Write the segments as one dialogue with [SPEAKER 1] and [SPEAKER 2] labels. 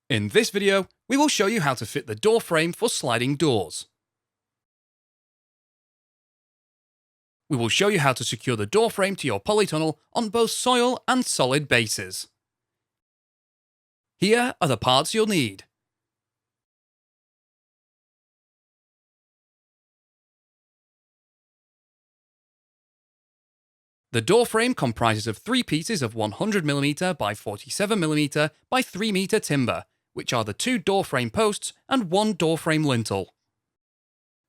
[SPEAKER 1] In this video, we will show you how to fit the door frame for sliding doors. We will show you how to secure the door frame to your polytunnel on both soil and solid bases. Here are the parts you'll need. The door frame comprises of 3 pieces of 100mm by 47mm by 3m timber, which are the 2 door frame posts and 1 door frame lintel.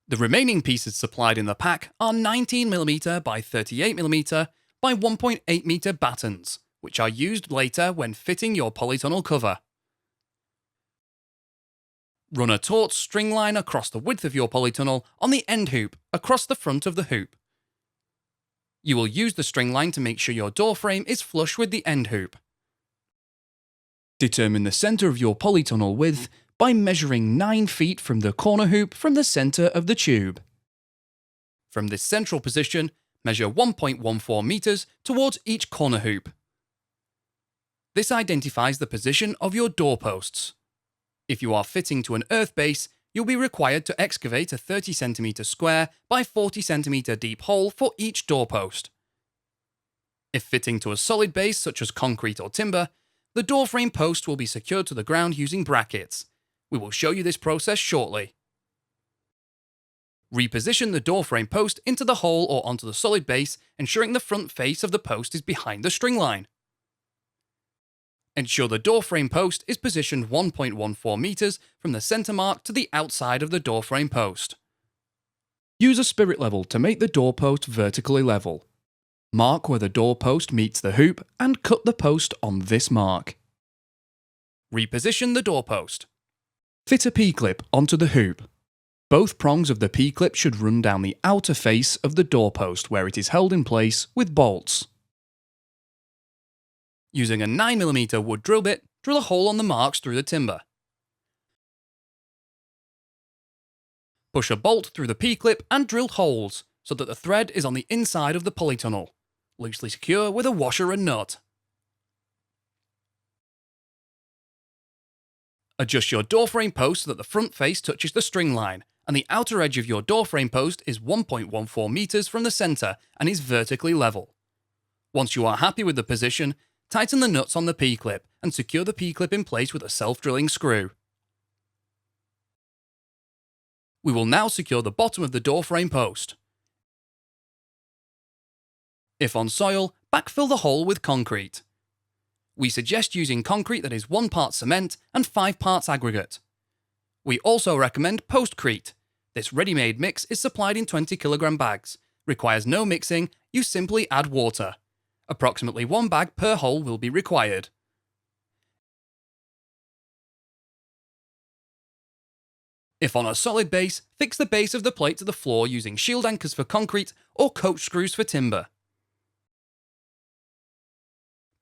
[SPEAKER 1] The remaining pieces supplied in the pack are 19mm by 38mm by 1.8m battens, which are used later when fitting your polytunnel cover. Run a taut string line across the width of your polytunnel on the end hoop across the front of the hoop. You will use the string line to make sure your door frame is flush with the end hoop. Determine the centre of your polytunnel width by measuring 9 feet from the corner hoop from the centre of the tube. From this central position, measure 1.14 metres towards each corner hoop. This identifies the position of your doorposts. If you are fitting to an earth base, you'll be required to excavate a 30cm square by 40cm deep hole for each doorpost. If fitting to a solid base such as concrete or timber, the door frame post will be secured to the ground using brackets. We will show you this process shortly. Reposition the door frame post into the hole or onto the solid base, ensuring the front face of the post is behind the string line. Ensure the door frame post is positioned 1.14 metres from the centre mark to the outside of the door frame post. Use a spirit level to make the doorpost vertically level. Mark where the doorpost meets the hoop and cut the post on this mark. Reposition the doorpost. Fit a P-clip onto the hoop. Both prongs of the P-clip should run down the outer face of the doorpost where it is held in place with bolts. Using a 9mm wood drill bit, drill a hole on the marks through the timber. Push a bolt through the P-clip and drill holes so that the thread is on the inside of the polytunnel. Loosely secure with a washer and nut. Adjust your door frame post so that the front face touches the string line, and the outer edge of your door frame post is 1.14 metres from the centre and is vertically level. Once you are happy with the position, tighten the nuts on the P-clip and secure the P-clip in place with a self-drilling screw. We will now secure the bottom of the door frame post. If on soil, backfill the hole with concrete. We suggest using concrete that is 1 part cement and 5 parts aggregate. We also recommend postcrete. This ready-made mix is supplied in 20kg bags, requires no mixing, you simply add water. Approximately 1 bag per hole will be required. If on a solid base, fix the base of the plate to the floor using shield anchors for concrete or coach screws for timber.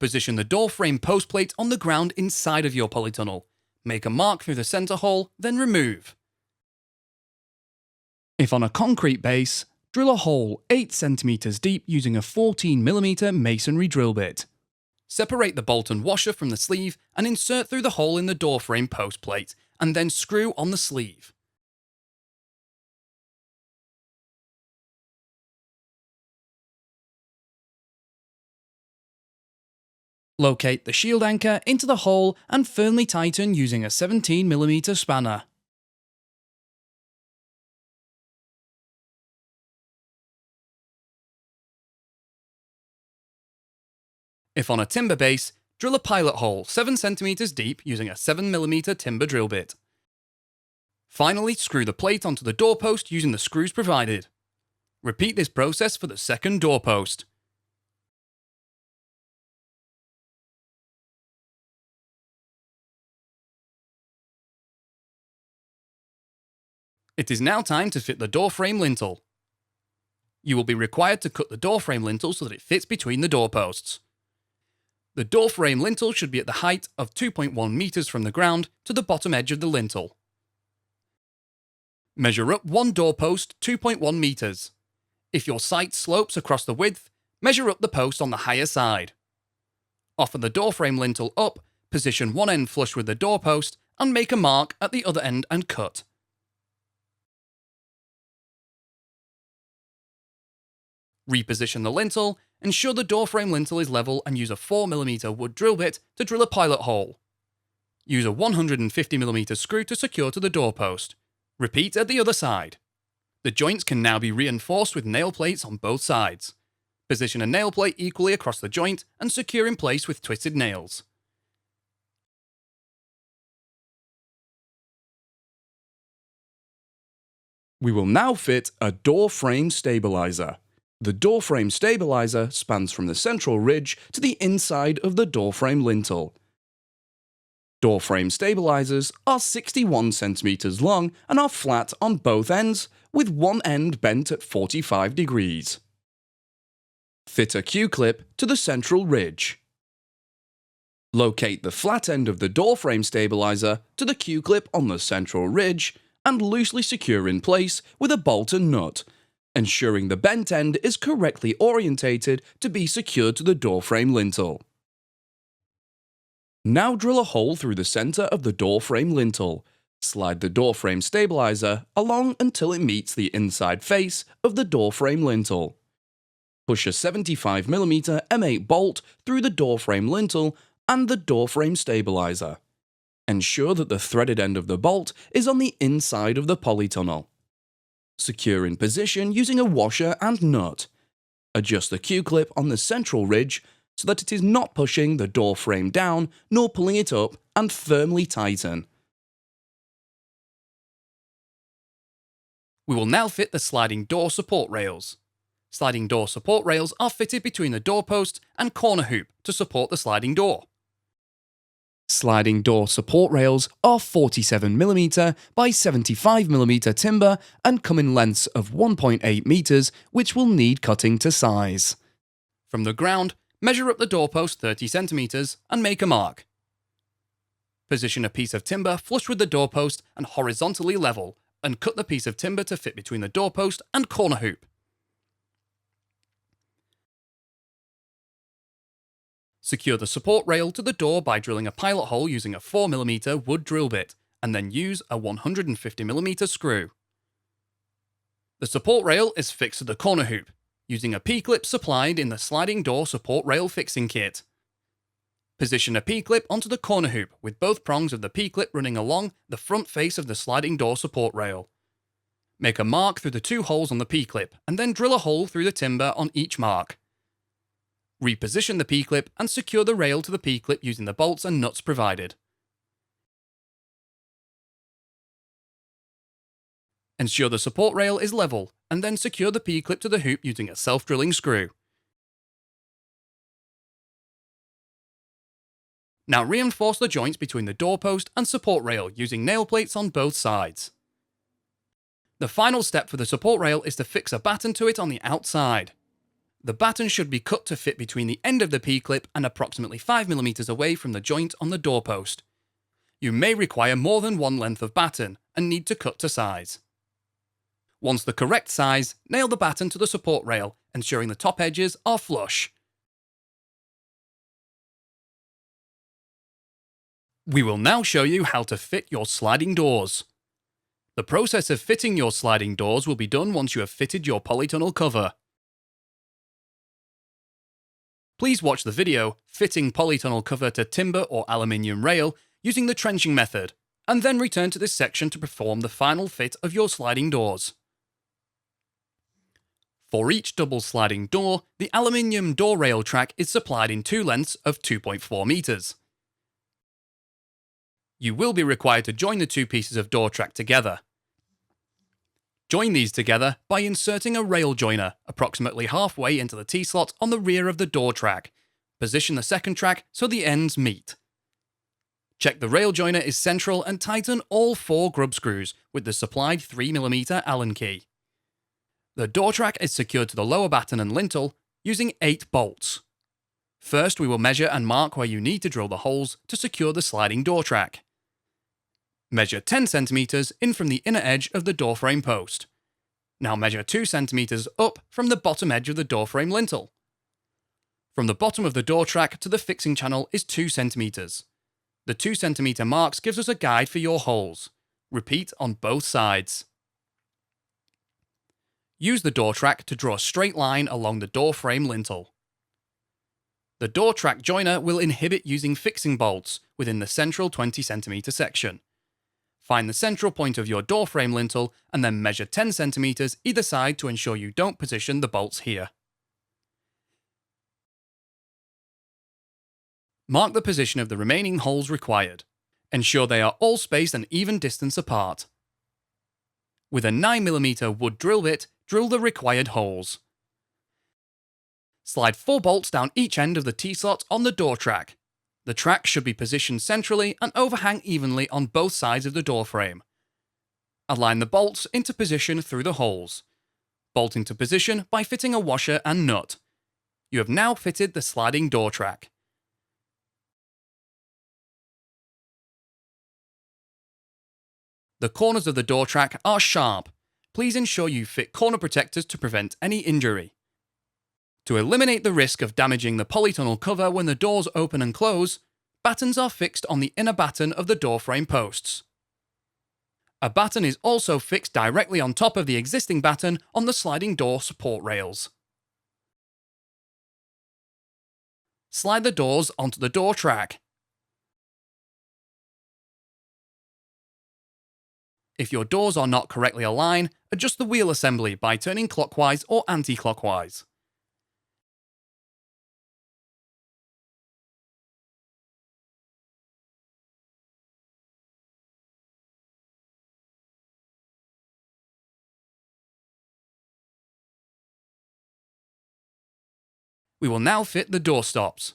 [SPEAKER 1] Position the door frame post plate on the ground inside of your polytunnel. Make a mark through the centre hole, then remove. If on a concrete base, drill a hole 8 cm deep using a 14mm masonry drill bit. Separate the bolt and washer from the sleeve and insert through the hole in the door frame post plate, and then screw on the sleeve. Locate the shield anchor into the hole and firmly tighten using a 17mm spanner. If on a timber base, drill a pilot hole 7 cm deep using a 7mm timber drill bit. Finally, screw the plate onto the doorpost using the screws provided. Repeat this process for the second doorpost. It is now time to fit the door frame lintel. You will be required to cut the door frame lintel so that it fits between the doorposts. The door frame lintel should be at the height of 2.1 metres from the ground to the bottom edge of the lintel. Measure up 1 doorpost 2.1 metres. If your site slopes across the width, measure up the post on the higher side. Offer the door frame lintel up, position one end flush with the doorpost, and make a mark at the other end and cut. Reposition the lintel, ensure the door frame lintel is level and use a 4mm wood drill bit to drill a pilot hole. Use a 150mm screw to secure to the doorpost. Repeat at the other side. The joints can now be reinforced with nail plates on both sides. Position a nail plate equally across the joint and secure in place with twisted nails.
[SPEAKER 2] We will now fit a door frame stabiliser. The door frame stabiliser spans from the central ridge to the inside of the door frame lintel. Door frame stabilisers are 61 cm long and are flat on both ends, with one end bent at 45 degrees. Fit a Q-clip to the central ridge. Locate the flat end of the door frame stabiliser to the Q-clip on the central ridge and loosely secure in place with a bolt and nut, ensuring the bent end is correctly orientated to be secured to the door frame lintel. Now drill a hole through the centre of the door frame lintel. Slide the door frame stabiliser along until it meets the inside face of the door frame lintel. Push a 75mm M8 bolt through the door frame lintel and the door frame stabiliser. Ensure that the threaded end of the bolt is on the inside of the polytunnel. Secure in position using a washer and nut. Adjust the Q-clip on the central ridge so that it is not pushing the door frame down nor pulling it up, and firmly tighten.
[SPEAKER 1] We will now fit the sliding door support rails. Sliding door support rails are fitted between the doorpost and corner hoop to support the sliding door.
[SPEAKER 2] Sliding door support rails are 47mm by 75mm timber and come in lengths of 1.8 meters, which will need cutting to size.
[SPEAKER 1] From the ground, measure up the doorpost 30 cm and make a mark. Position a piece of timber flush with the doorpost and horizontally level, and cut the piece of timber to fit between the doorpost and corner hoop. Secure the support rail to the door by drilling a pilot hole using a 4mm wood drill bit, and then use a 150mm screw. The support rail is fixed to the corner hoop, using a P-clip supplied in the sliding door support rail fixing kit. Position a P-clip onto the corner hoop with both prongs of the P-clip running along the front face of the sliding door support rail. Make a mark through the two holes on the P-clip and then drill a hole through the timber on each mark. Reposition the P-clip and secure the rail to the P-clip using the bolts and nuts provided. Ensure the support rail is level, and then secure the P-clip to the hoop using a self-drilling screw. Now reinforce the joints between the doorpost and support rail using nail plates on both sides. The final step for the support rail is to fix a batten to it on the outside. The batten should be cut to fit between the end of the P-clip and approximately 5mm away from the joint on the doorpost. You may require more than one length of batten and need to cut to size. Once the correct size, nail the batten to the support rail, ensuring the top edges are flush. We will now show you how to fit your sliding doors. The process of fitting your sliding doors will be done once you have fitted your polytunnel cover. Please watch the video, Fitting Polytunnel Cover to Timber or Aluminium Rail using the trenching method, and then return to this section to perform the final fit of your sliding doors. For each double sliding door, the aluminium door rail track is supplied in two lengths of 2.4 meters. You will be required to join the two pieces of door track together. Join these together by inserting a rail joiner approximately halfway into the T-slot on the rear of the door track. Position the second track so the ends meet. Check the rail joiner is central and tighten all 4 grub screws with the supplied 3mm Allen key. The door track is secured to the lower batten and lintel using 8 bolts. First, we will measure and mark where you need to drill the holes to secure the sliding door track. Measure 10 cm in from the inner edge of the door frame post. Now measure 2 cm up from the bottom edge of the door frame lintel. From the bottom of the door track to the fixing channel is 2 cm. The 2 cm marks gives us a guide for your holes. Repeat on both sides. Use the door track to draw a straight line along the door frame lintel. The door track joiner will inhibit using fixing bolts within the central 20 cm section. Find the central point of your door frame lintel and then measure 10 cm either side to ensure you don't position the bolts here. Mark the position of the remaining holes required. Ensure they are all spaced an even distance apart. With a 9mm wood drill bit, drill the required holes. Slide 4 bolts down each end of the T-slot on the door track. The track should be positioned centrally and overhang evenly on both sides of the door frame. Align the bolts into position through the holes. Bolt into position by fitting a washer and nut. You have now fitted the sliding door track. The corners of the door track are sharp. Please ensure you fit corner protectors to prevent any injury. To eliminate the risk of damaging the polytunnel cover when the doors open and close, battens are fixed on the inner batten of the door frame posts. A batten is also fixed directly on top of the existing batten on the sliding door support rails. Slide the doors onto the door track. If your doors are not correctly aligned, adjust the wheel assembly by turning clockwise or anti-clockwise. We will now fit the door stops.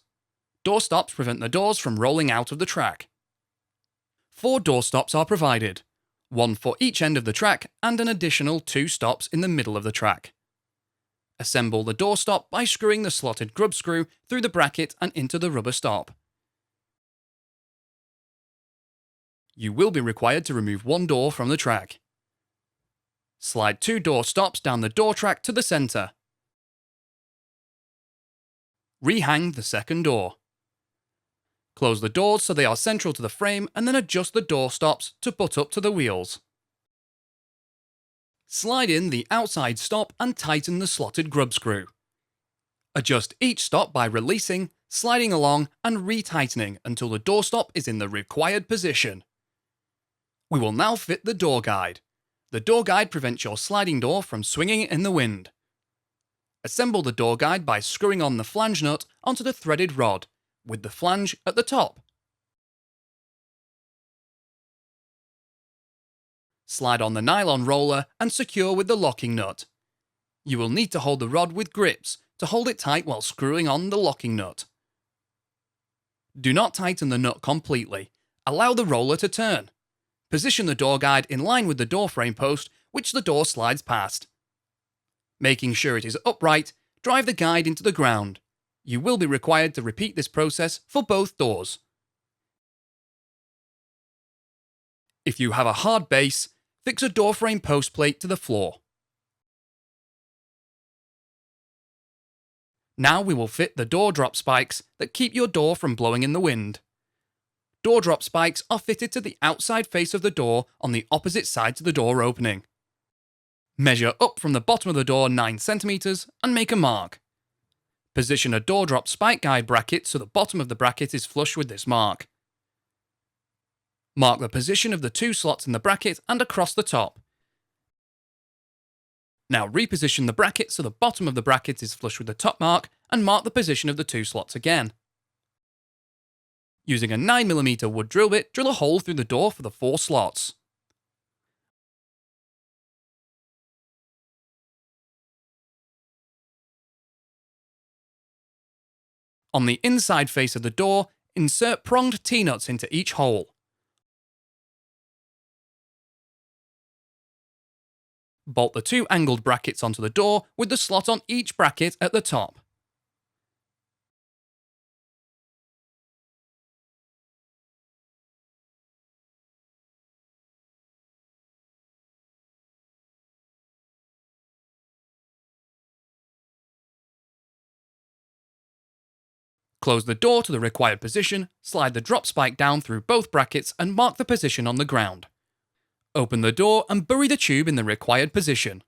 [SPEAKER 1] Door stops prevent the doors from rolling out of the track. 4 door stops are provided, 1 for each end of the track and an additional 2 stops in the middle of the track. Assemble the door stop by screwing the slotted grub screw through the bracket and into the rubber stop. You will be required to remove 1 door from the track. Slide 2 door stops down the door track to the centre. Rehang the second door. Close the doors so they are central to the frame and then adjust the door stops to butt up to the wheels. Slide in the outside stop and tighten the slotted grub screw. Adjust each stop by releasing, sliding along and retightening until the door stop is in the required position. We will now fit the door guide. The door guide prevents your sliding door from swinging in the wind. Assemble the door guide by screwing on the flange nut onto the threaded rod, with the flange at the top. Slide on the nylon roller and secure with the locking nut. You will need to hold the rod with grips to hold it tight while screwing on the locking nut. Do not tighten the nut completely. Allow the roller to turn. Position the door guide in line with the door frame post which the door slides past. Making sure it is upright, drive the guide into the ground. You will be required to repeat this process for both doors. If you have a hard base, fix a door frame post plate to the floor. Now we will fit the door drop spikes that keep your door from blowing in the wind. Door drop spikes are fitted to the outside face of the door on the opposite side to the door opening. Measure up from the bottom of the door 9 cm and make a mark. Position a door drop spike guide bracket so the bottom of the bracket is flush with this mark. Mark the position of the 2 slots in the bracket and across the top. Now reposition the bracket so the bottom of the bracket is flush with the top mark and mark the position of the 2 slots again. Using a 9mm wood drill bit, drill a hole through the door for the 4 slots. On the inside face of the door, insert pronged T-nuts into each hole. Bolt the 2 angled brackets onto the door with the slot on each bracket at the top. Close the door to the required position, slide the drop spike down through both brackets and mark the position on the ground. Open the door and bury the tube in the required position.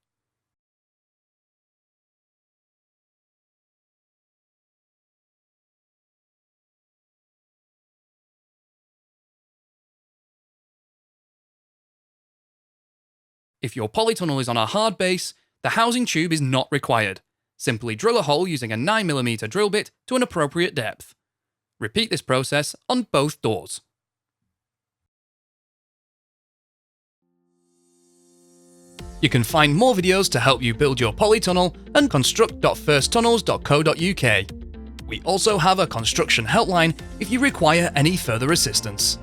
[SPEAKER 1] If your polytunnel is on a hard base, the housing tube is not required. Simply drill a hole using a 9mm drill bit to an appropriate depth. Repeat this process on both doors. You can find more videos to help you build your polytunnel at construct.firsttunnels.co.uk. We also have a construction helpline if you require any further assistance.